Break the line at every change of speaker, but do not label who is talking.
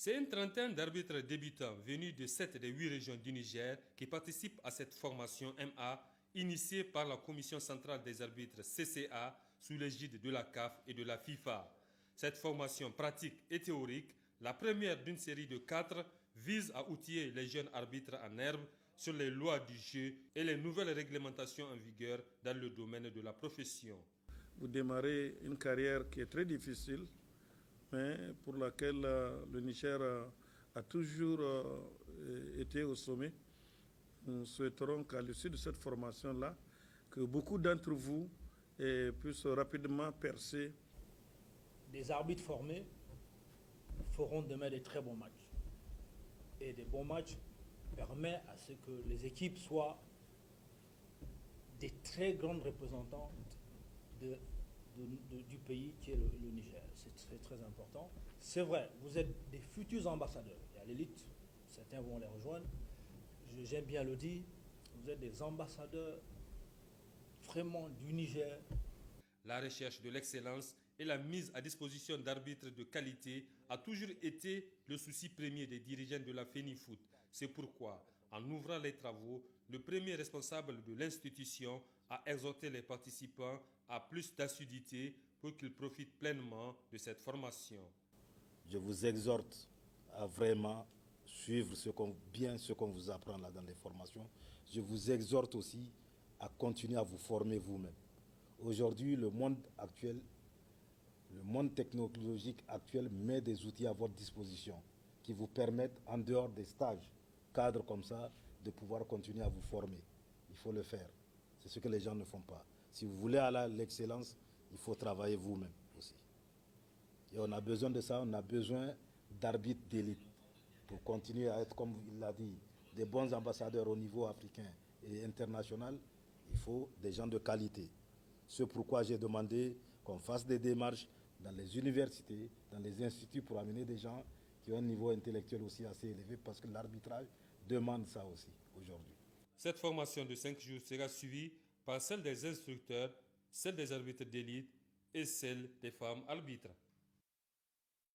C'est une trentaine d'arbitres débutants venus de 7 des 8 régions du Niger qui participent à cette formation MA initiée par la Commission centrale des arbitres CCA sous l'égide de la CAF et de la FIFA. Cette formation pratique et théorique, la première d'une série de 4, vise à outiller les jeunes arbitres en herbe sur les lois du jeu et les nouvelles réglementations en vigueur dans le domaine de la profession.
Vous démarrez une carrière qui est très difficile, mais pour laquelle le Niger a toujours été au sommet. Nous souhaiterons qu'à l'issue de cette formation-là, que beaucoup d'entre vous puissent rapidement percer.
Des arbitres formés feront demain des très bons matchs. Et des bons matchs permettent à ce que les équipes soient des très grandes représentantes du pays qui est le Niger. C'est très important. C'est vrai, vous êtes des futurs ambassadeurs. Et à l'élite, certains vont les rejoindre. J'aime bien le dire, vous êtes des ambassadeurs vraiment du Niger.
La recherche de l'excellence et la mise à disposition d'arbitres de qualité a toujours été le souci premier des dirigeants de la FENIFOOT. C'est pourquoi, en ouvrant les travaux, le premier responsable de l'institution a exhorté les participants à plus d'assiduité pour qu'ils profitent pleinement de cette formation.
Je vous exhorte à vraiment suivre ce qu'on vous apprend là dans les formations. Je vous exhorte aussi à continuer à vous former vous-même. Aujourd'hui, le monde actuel, le monde technologique actuel met des outils à votre disposition qui vous permettent, en dehors des stages, cadres comme ça, de pouvoir continuer à vous former. Il faut le faire. C'est ce que les gens ne font pas. Si vous voulez aller à l'excellence, il faut travailler vous-même aussi. Et on a besoin de ça, on a besoin d'arbitres d'élite pour continuer à être, comme il l'a dit, des bons ambassadeurs au niveau africain et international. Il faut des gens de qualité. C'est pourquoi j'ai demandé qu'on fasse des démarches dans les universités, dans les instituts pour amener des gens qui ont un niveau intellectuel aussi assez élevé parce que l'arbitrage demande ça aussi aujourd'hui.
Cette formation de 5 jours sera suivie par celle des instructeurs, celle des arbitres d'élite et celle des femmes arbitres.